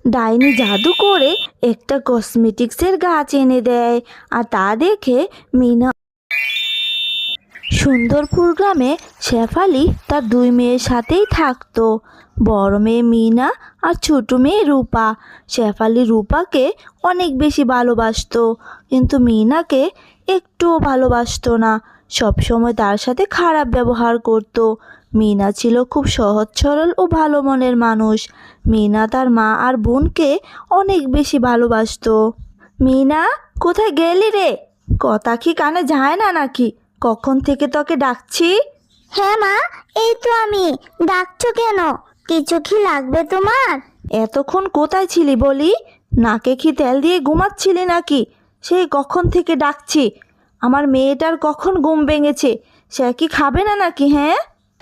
ডাইনি জাদু করে একটা কসমেটিক্সের গাছ এনে দেয়। আর তা দেখে মিনা সুন্দরপুর গ্রামে শেফালি তার দুই মেয়ের সাথেই থাকতো, বড় মেয়ে মিনা আর ছোট মেয়ে রূপা। শেফালি রূপাকে অনেক বেশি ভালোবাসতো, কিন্তু মিনাকে একটুও ভালোবাসতো না। সবসময় তার সাথে খারাপ ব্যবহার করত। মিনা ছিল খুব সহজ সরল ও ভালো মনের মানুষ। মিনা তার মা আর বোনকে অনেক বেশি ভালোবাসতো। মিনা, কোথায় গেলি রে? কথা কি কানে যায় না নাকি? কখন থেকে তোকে ডাকছি। হ্যাঁ মা, এই তো আমি। ডাকছো কেন? কিছু কি লাগবে তোমার? এতক্ষণ কোথায় ছিলি বলি? নাকে কি তেল দিয়ে ঘুমাচ্ছিলি নাকি? সেই কখন থেকে ডাকছি। আমার মেয়েটার কখন ঘুম ভেঙেছে? সে কি খাবে না নাকি? হ্যাঁ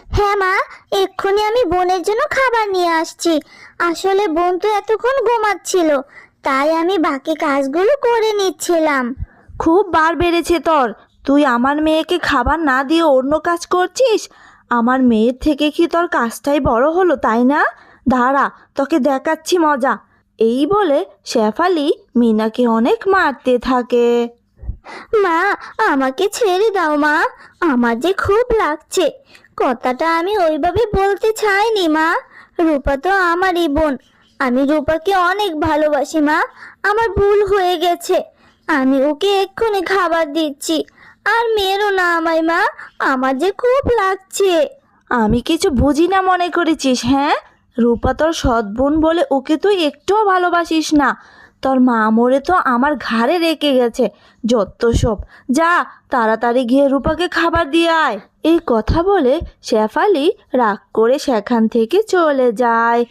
হ্যাঁ মা, এক্ষুনি আমি বোনের জন্য খাবার নিয়ে আসছি। আসলে বোন তো এতক্ষণ ঘুমাচ্ছিল, তাই আমি বাকি কাজগুলো করে নিচ্ছিলাম। খুব বার বেড়েছে তোর। তুই আমার মেয়েকে খাবার না দিয়ে অন্য কাজ করছিস। আমার মেয়ের থেকে কি তোর কাজটাই বড় হলো, তাই না? দাঁড়া, তোকে দেখাচ্ছি মজা। এই বলে শেফালি মিনাকে অনেক মারতে থাকে। মা, আমাকে ছেড়ে দাও মা, আমার যে খুব লাগছে। কথাটা আমি ওইভাবে বলতে চাইনি মা। রূপা তো আমারই বোন, আমি রূপাকে অনেক ভালোবাসি মা। আমার ভুল হয়ে গেছে, আমি ওকে এক্ষুনি খাবার দিচ্ছি। আর মেরো না আমায় মা, আমার যে খুব লাগছে। আমি কিছু বুঝি না মনে করেছিস? হ্যাঁ, রূপা তোর সৎ বোন বলে ওকে তুই একটুও ভালোবাসিস না। তোর মা মরে তো আমার ঘাড়ে রেখে গেছে। যত সব, যা তাড়াতাড়ি গিয়ে রূপাকে খাবার দিয়ে আয়। এই কথা বলে শেফালি রাগ করে সেখান থেকে চলে যায়।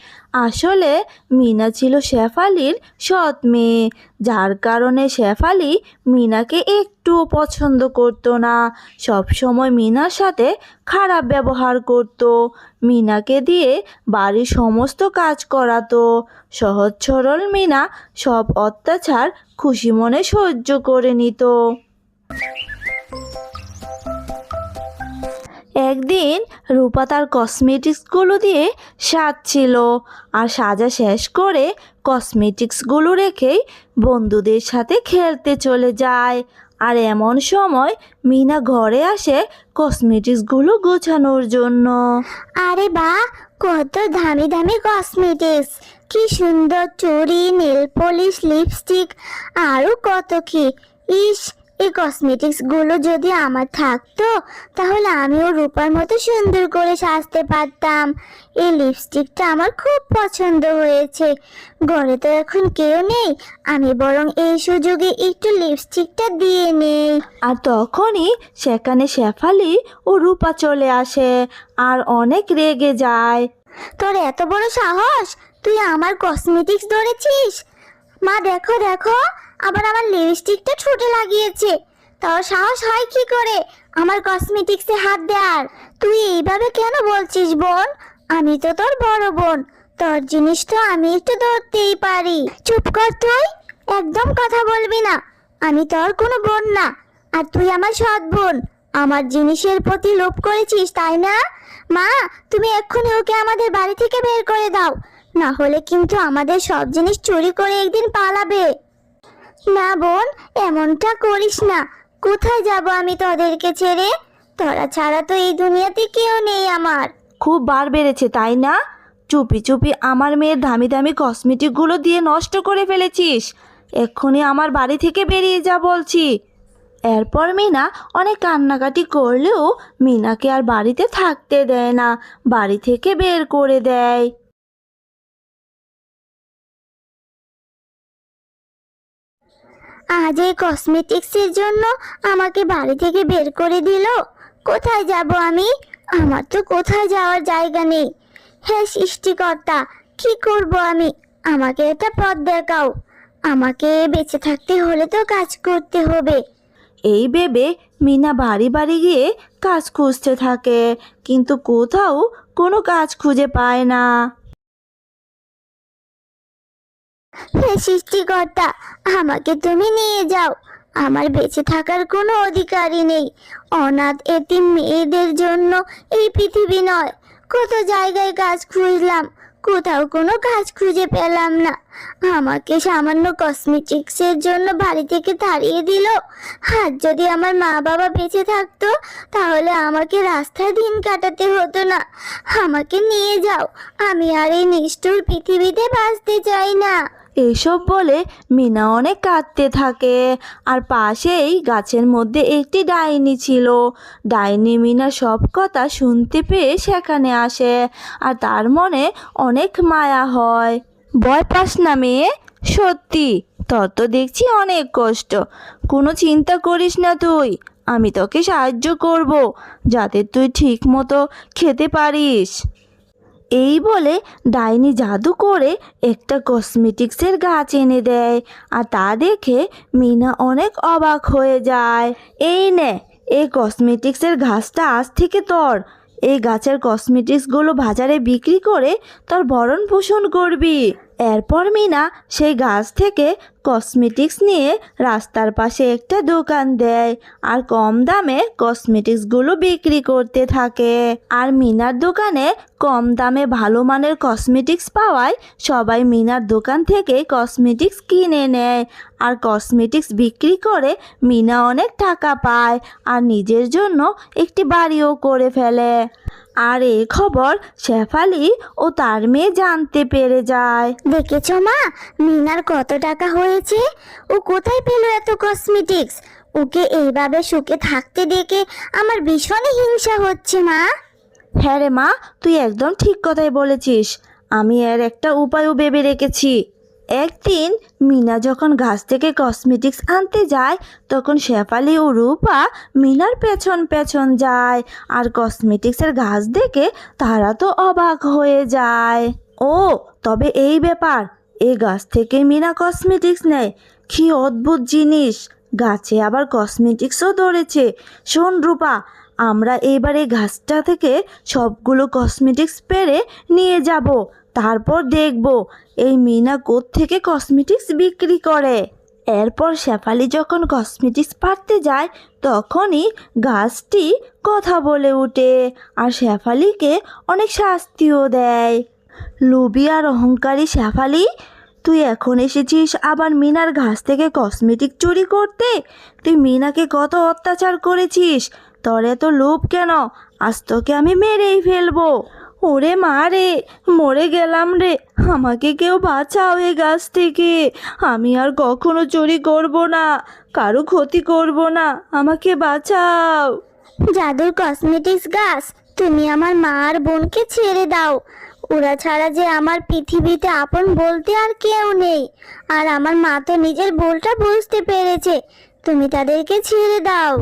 আসলে মিনা ছিল শেফালির সৎ মেয়ে, যার কারণে শেফালি মিনাকে একটু পছন্দ করতো না। সব সময় মিনার সাথে খারাপ ব্যবহার করত। মিনাকে দিয়ে বাড়ির সমস্ত কাজ করাতো। সহজ সরল মিনা সব অত্যাচার খুশি মনে সহ্য করে নিত। একদিন রূপা তার কসমেটিক্সগুলো দিয়ে সাজছিল, আর সাজা শেষ করে কসমেটিক্সগুলো রেখেই বন্ধুদের সাথে খেলতে চলে যায়। আর এমন সময় মিনা ঘরে আসে কসমেটিক্সগুলো গোছানোর জন্য। আরে বাহ, কত দামি দামি কসমেটিক্স! কি সুন্দর চুড়ি, নেল পলিশ, লিপস্টিক, আরো কত কি! ইস, এই কসমেটিক্স গুলো যদি আমার থাকতো, তাহলে আমিও রূপার মতো সুন্দর করে সাজতে পারতাম। এই লিপস্টিকটা আমার খুব পছন্দ হয়েছে। ঘরে তো এখন কেউ নেই, আমি বরং এই সুযোগে একটু লিপস্টিকটা দিয়ে নেই। আর তখনই সেখানে শেফালি ও রূপা চলে আসে আর অনেক রেগে যায়। তোর এত বড় সাহস, তুই আমার কসমেটিক্স ধরেছিস? মা দেখো দেখো, আবার আমার লিপস্টিকটা ঠোঁটে লাগিয়েছে। তোর সাহস হয় কি করে আমার কসমেটিক্সে হাত দেওয়ার? তুই এইভাবে কেন বলছিস বোন? আমি তো তোর বড় বোন, তোর জিনিস তো আমি একটু ধরতেই পারি। চুপ কর তুই, একদম কথা বলবি না। আমি তোর কোনো বোন না, আর তুই আমার সৎ বোন। আমার জিনিসের প্রতি লোভ করেছিস, তাই না? মা, তুমি এক্ষুনি ওকে আমাদের বাড়ি থেকে বের করে দাও, না হলে কিন্তু আমাদের সব জিনিস চুরি করে একদিন পালাবে। না বোন, এমনটা করিস না। কোথায় যাব আমি তোদেরকে ছেড়ে? তোরা ছাড়া তো এই দুনিয়াতে কেউ নেই আমার। খুব বার বেড়েছে, তাই না? চুপি চুপি আমার মেয়ের দামি দামি কসমেটিকগুলো দিয়ে নষ্ট করে ফেলেছিস। এক্ষুনি আমার বাড়ি থেকে বেরিয়ে যা বলছি। এরপর মিনা অনেক কান্নাকাটি করলেও মিনাকে আর বাড়িতে থাকতে দেয় না, বাড়ি থেকে বের করে দেয়। আজ এই কসমেটিক্সের জন্য আমাকে বাড়ি থেকে বের করে দিল। কোথায় যাব আমি? আমার তো কোথায় যাওয়ার জায়গা নেই। হে সৃষ্টিকর্তা, কি করব আমি? আমাকে একটা পথ দেখাও। আমাকে বেঁচে থাকতে হলে তো কাজ করতে হবে। এই ভেবে মিনা বাড়ি বাড়ি গিয়ে কাজ খুঁজতে থাকে, কিন্তু কোথাও কোনো কাজ খুঁজে পায় না। হে সৃষ্টিকর্তা, আমাকে তুমি নিয়ে যাও। আমার বেঁচে থাকার কোনো অধিকারই নেই। অনাথ এতিম মেয়েদের জন্য এই পৃথিবী নয়। কত জায়গায় কাজ খুঁজলাম, কোথাও কোনো কাজ খুঁজে পেলাম না। আমাকে সামান্য কসমেটিক্সের জন্য বাড়ি থেকে তাড়িয়ে দিল। আর যদি আমার মা বাবা বেঁচে থাকতো তাহলে আমাকে রাস্তায় দিন কাটাতে হতো না। আমাকে নিয়ে যাও, আমি আর এই নিষ্ঠুর পৃথিবীতে বাঁচতে চাই না। এইসব বলে মিনা অনেক কাঁদতে থাকে। আর পাশেই গাছের মধ্যে একটি ডাইনি ছিল। ডাইনি মিনার সব কথা শুনতে পেয়ে সেখানে আসে, আর তার মনে অনেক মায়া হয়। ভয় পাস না মেয়ে, সত্যি তোর তো দেখছি অনেক কষ্ট। কোনো চিন্তা করিস না তুই, আমি তোকে সাহায্য করব যাতে তুই ঠিক মতো খেতে পারিস। এই বলে ডাইনি জাদু করে একটা কসমেটিক্সের গাছ এনে দেয়, আর তা দেখে মিনা অনেক অবাক হয়ে যায়। এই নে, এই কসমেটিক্সের গাছটা আজ থেকে তোর। এই গাছের কসমেটিক্সগুলো বাজারে বিক্রি করে তোর ভরণ পোষণ করবি। এরপর মিনা সেই গাছ থেকে কসমেটিক্স নিয়ে রাস্তার পাশে একটা দোকান দেয়, আর কম দামে কসমেটিক্সগুলো বিক্রি করতে থাকে। আর মিনার দোকানে কম দামে ভালো মানের কসমেটিক্স পাওয়ায় সবাই মিনার দোকান থেকে কসমেটিক্স কিনে নেয়। আর কসমেটিক্স বিক্রি করে মিনা অনেক টাকা পায়, আর নিজের জন্য একটি বাড়িও করে ফেলে। আর এই খবর শেফালি ও তার মেয়ে জানতে পেরে যায়। দেখেছো মা, মিনার কত টাকা হয়েছে? ও কোথায় পেল এত কসমেটিক্স? ওকে এইভাবে সুখে থাকতে দেখে আমার ভীষণ হিংসা হচ্ছে মা। হ্যাঁ রে মা, তুই একদম ঠিক কথাই বলেছিস। আমি এর একটা উপায়ও ভেবে রেখেছি। একদিন মিনা যখন গাছ থেকে কসমেটিক্স আনতে যায়, তখন শেফালি ও রূপা মিনার পেছন পেছন যায়। আর কসমেটিক্সের গাছ দেখে তারা তো অবাক হয়ে যায়। ও, তবে এই ব্যাপার, এই গাছ থেকে মিনা কসমেটিক্স নেয়। কি অদ্ভুত জিনিস, গাছে আবার কসমেটিক্সও ধরেছে। শোন রূপা, আমরা এইবার এই গাছটা থেকে সবগুলো কসমেটিক্স পেড়ে নিয়ে যাব। তারপর দেখব এই মিনা কোত্থেকে কসমেটিক্স বিক্রি করে। এরপর শেফালি যখন কসমেটিক্স পাড়তে যায়, তখনই গাছটি কথা বলে ওঠে, আর শেফালিকে অনেক শাস্তিও দেয়। লোভী আর অহংকারী শেফালি, তুই এখন এসেছিস আবার মিনার গাছ থেকে কসমেটিক চুরি করতে? তুই মিনাকে কত অত্যাচার করেছিস, তোর এত লোভ কেন? আজ তোকে আমি মেরেই ফেলবো। ওরে মা রে, মরে গেলাম রে, আমাকে কেউ বাঁচাও এ গাছ থেকে। আমি আর কখনো চুরি করব না, কারো ক্ষতি করব না, আমাকে বাঁচাও। জাদুর কসমেটিক্স গাছ, তুমি আমার মা আর বোনকে ছেড়ে দাও। ওরা ছাড়া যে আমার পৃথিবীতে আপন বলতে আর কেউ নেই। আর আমার মা তো নিজের ভুলটা বুঝতে পেরেছে। তুমি তাদেরকে ছেড়ে দাও।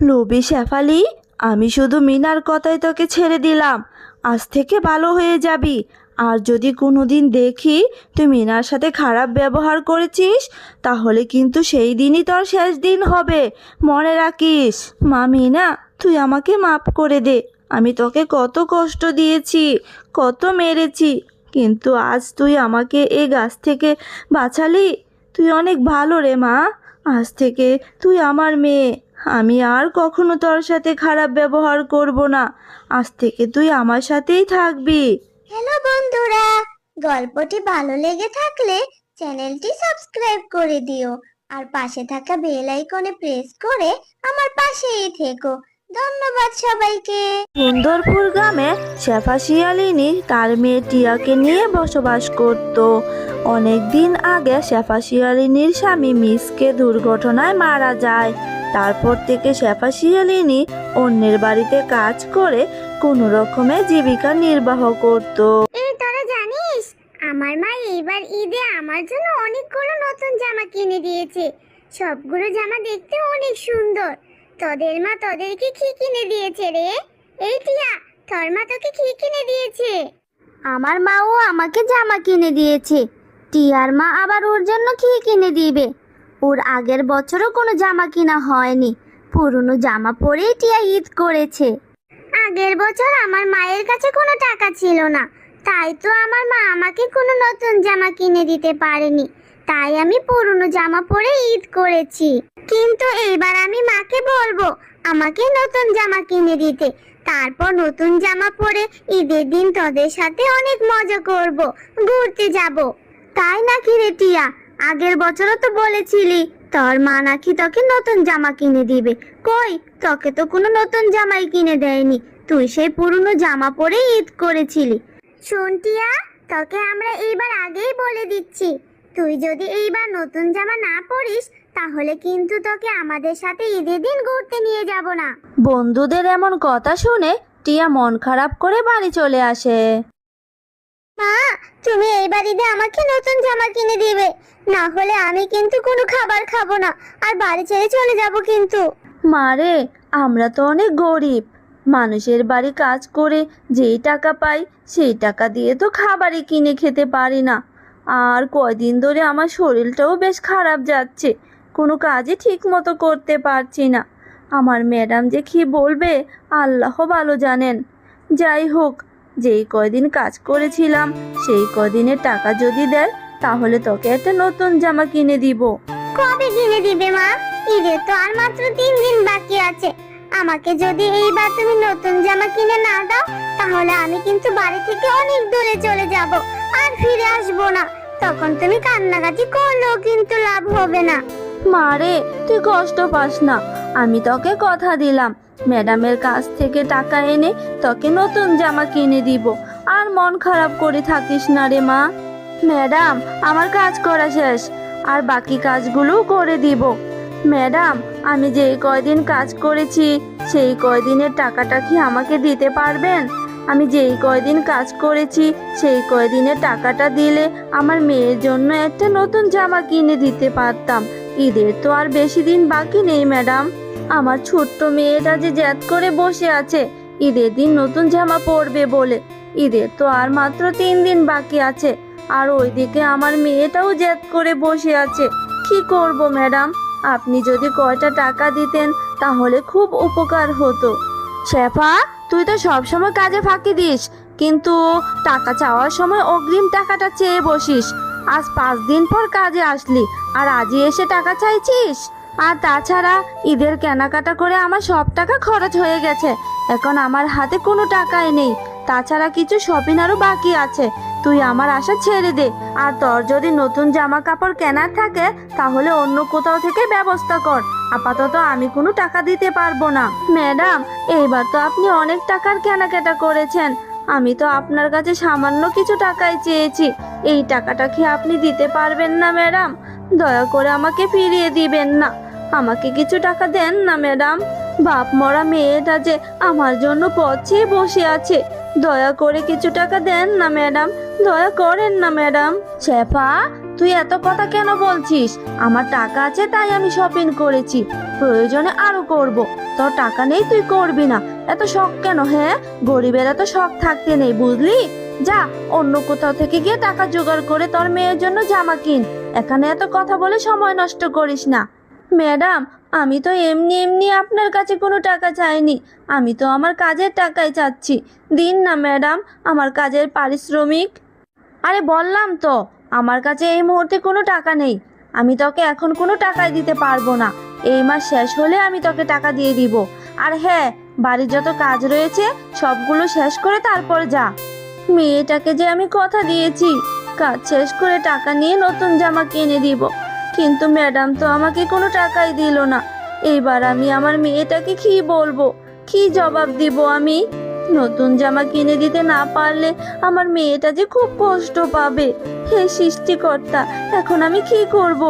লোভী শেফালি, আমি শুধু মিনার কথাই তোকে ছেড়ে দিলাম। আজ থেকে ভালো হয়ে যাবি। আর যদি কোনোদিন দেখি তুই মিনার সাথে খারাপ ব্যবহার করেছিস, তাহলে কিন্তু সেই দিনই তোর শেষ দিন হবে, মনে রাখিস। মা মিনা, তুই আমাকে মাফ করে দে। আমি তোকে কত কষ্ট দিয়েছি, কত মেরেছি, কিন্তু আজ তুই আমাকে এই গাছ থেকে বাঁচালি। তুই অনেক ভালো রে মা। আজ থেকে তুই আমার মেয়ে। আমি আর কখনো তোর সাথে খারাপ ব্যবহার করব না। আজ থেকে তুই আমার সাথেই থাকবি। হ্যালো বন্ধুরা, গল্পটি ভালো লেগে থাকলে চ্যানেলটি সাবস্ক্রাইব করে দিও আর পাশে থাকা বেল আইকনে প্রেস করে আমার পাশেই থেকো। ধন্যবাদ সবাইকে। সুন্দরপুর গ্রামে শেফা শিয়ালিনী তার মেয়ে টিয়াকে নিয়ে বসবাস করত। অনেক দিন আগে শেফা শিয়ালিনীর স্বামী মিসকে দুর্ঘটনায় মারা যায়। তারপর থেকে শেফা শিয়ালিনী অন্যের বাড়িতে কাজ করে কোনো রকমে জীবিকা নির্বাহ করত। এই তোরা জানিস, আমার মা এইবার ঈদে আমার জন্য অনেকগুলো নতুন জামা কিনে দিয়েছে। সবগুলো জামা দেখতে অনেক সুন্দর। তোদের মা তোদেরকে কি কিনে দিয়েছে রে? এই টিয়া, তোর মা তোকে কি কিনে দিয়েছে? আমার মাও আমাকে জামা কিনে দিয়েছে। টিয়ার মা আবার ওর জন্য কি কিনে দিবে? ওর আগের বছরও কোনো জামা কিনা হয়নি। পুরনো জামা পরেই টিয়া ঈদ করেছে। আগের বছর আমার মায়ের কাছে কোনো টাকা ছিল না, তাই তো আমার মা আমাকে কোনো নতুন জামা কিনে দিতে পারেনি। তাই আমি পুরনো জামা পরে ঈদ করেছি। কিন্তু এইবার আমি মাকে বলবো আমাকে নতুন জামা কিনে দিতে। তারপর নতুন জামা পরে ঈদের দিন তোদের সাথে অনেক মজা করব, ঘুরতে যাব। তাই নাকি রে টিয়া? আগের বছরও তো বলেছিলি তোর মা নাকি তোকে নতুন জামা কিনে দিবে। কই, তোকে তো কোনো নতুন জামাই কিনে দেয়নি। তুই সেই পুরনো জামা পরে ঈদ করেছিলি। শোন টিয়া, তোকে আমরা এইবার আগেই বলে দিচ্ছি, তুই যদি এইবার নতুন জামা না পরিস তাহলে কিন্তু তোকে আমাদের সাথে ঈদের দিন ঘুরতে নিয়ে যাব না। বন্ধুদের এমন কথা শুনে টিয়া মন খারাপ করে বাড়ি চলে আসে। মা, তুমি এইবার ঈদে আমাকে নতুন জামা কিনে দিবে, না হলে আমি কিন্তু কোনো খাবার খাবো না আর বাড়ি ছেড়ে চলে যাব কিন্তু। মারে, আমরা তো অনেক গরিব, মানুষের বাড়ি কাজ করে যেই টাকা পাই সেই টাকা দিয়ে তো খাবারই কিনে খেতে পারি না। আর কয়দিন ধরে আমার শরীরটাও বেশ খারাপ যাচ্ছে, কোনো কাজই ঠিক মতো করতে পারছি না। আমার ম্যাডাম যে কী বলবে আল্লাহ ভালো জানেন। যাই হোক, যেই কয়দিন কাজ করেছিলাম সেই কয়দিনের টাকা যদি দেয় তাহলে তোকে একটা নতুন জামা কিনে দিব। কবে কিনে দিবে মা? ঈদের তো আর মাত্র 3 দিন বাকি আছে। আমাকে যদি এইবার তুমি নতুন জামা কিনে না দাও তাহলে আমি কিন্তু বাড়ি থেকে অনেক দূরে চলে যাব আর ফিরে আসবো না। তখন তুমি কান্নাকাটি করলেও কিন্তু লাভ হবে না। মারে, তুই কষ্ট পাস না, আমি তোকে কথা দিলাম ম্যাডামের কাছ থেকে টাকা এনে তোকে নতুন জামা কিনে দিব। আর মন খারাপ করে থাকিস না রে মা। ম্যাডাম, আমার কাজ করা শেষ, আর বাকি কাজগুলোও করে দিব। ম্যাডাম, আমি যেই কয়দিন কাজ করেছি সেই কয়দিনের টাকাটা কি আমাকে দিতে পারবেন? আমি যেই কয়দিন কাজ করেছি সেই কয়দিনের টাকাটা দিলে আমার মেয়ের জন্য একটা নতুন জামা কিনে দিতে পারতাম। ঈদের তো আর বেশি দিন বাকি নেই ম্যাডাম। আমার ছোট্ট মেয়েটা যে জেদ করে বসে আছে ঈদের দিন নতুন জামা পরবে বলে। ঈদের তো আর মাত্র 3 দিন বাকি আছে, আর ওইদিকে আমার মেয়েটাও জেদ করে বসে আছে। কি করব ম্যাডাম? আপনি যদি কয়টা টাকা দিতেন তাহলে খুব উপকার হতো। শেফা, তুই তো সবসময় কাজে ফাঁকি দিস, কিন্তু টাকা চাওয়ার সময় অগ্রিম টাকাটা চেয়ে বসিস। আজ 5 দিন পর কাজে আসলি আর আজই এসে টাকা চাইছিস। আর তাছাড়া ঈদের কেনাকাটা করে আমার সব টাকা খরচ হয়ে গেছে, এখন আমার হাতে কোনো টাকাই নেই। তাছাড়া কিছু শপিং আরও বাকি আছে। তুই আমার আশা ছেড়ে দে, আর তোর যদি নতুন জামা কাপড় কেনার থাকে তাহলে অন্য কোথাও থেকে ব্যবস্থা কর। আপাতত আমি কোনো টাকা দিতে পারবো না। ম্যাডাম, এইবার তো আপনি অনেক টাকার কেনাকাটা করেছেন, আমি তো আপনার কাছে সামান্য কিছু টাকাই চেয়েছি। এই টাকাটা কি আপনি দিতে পারবেন না ম্যাডাম? দয়া করে আমাকে ফিরিয়ে দিবেন না, আমাকে কিছু টাকা দেন না ম্যাডাম। বাপ মরা মেয়েটা যে আমার জন্য পথ চেয়ে বসে আছে, দয়া করে কিছু টাকা দেন না ম্যাডাম, দয়া করেন না ম্যাডাম। শেফা, তুই এত কথা কেন বলছিস? আমার টাকা আছে তাই আমি শপিং করেছি, প্রয়োজনে আরো করব। তোর টাকা নেই তুই করবি না, এত শখ কেন? হ্যাঁ, গরিবের এত শখ থাকতে নেই, বুঝলি? যা, অন্য কোথাও থেকে গিয়ে টাকা জোগাড় করে তোর মেয়ের জন্য জামা কিন। এখানে এত কথা বলে সময় নষ্ট করিস না। ম্যাডাম, আমি তো এমনি এমনি আপনার কাছে কোনো টাকা চাইনি, আমি তো আমার কাজের টাকাই চাচ্ছি। দিন না ম্যাডাম আমার কাজের পারিশ্রমিক। আরে বললাম তো আমার কাছে এই মুহূর্তে কোনো টাকা নেই, আমি তোকে এখন কোনো টাকাই দিতে পারবো না। এই মাস শেষ হলে আমি তোকে টাকা দিয়ে দিব। আর হ্যাঁ, বাড়ির যত কাজ রয়েছে সবগুলো শেষ করে তারপর যা। মেয়েটাকে যে আমি কথা দিয়েছি কাজ শেষ করে টাকা নিয়ে নতুন জামা কিনে দিব, কিন্তু ম্যাডাম তো আমাকে কোনো টাকাই দিল না। এইবার আমি আমার মেয়েটাকে কি বলবো, কি জবাব দিব আমি? নতুন জামা কিনে দিতে না পারলে আমার মেয়েটা যে খুব কষ্ট পাবে। হে সৃষ্টিকর্তা, এখন আমি কি করব?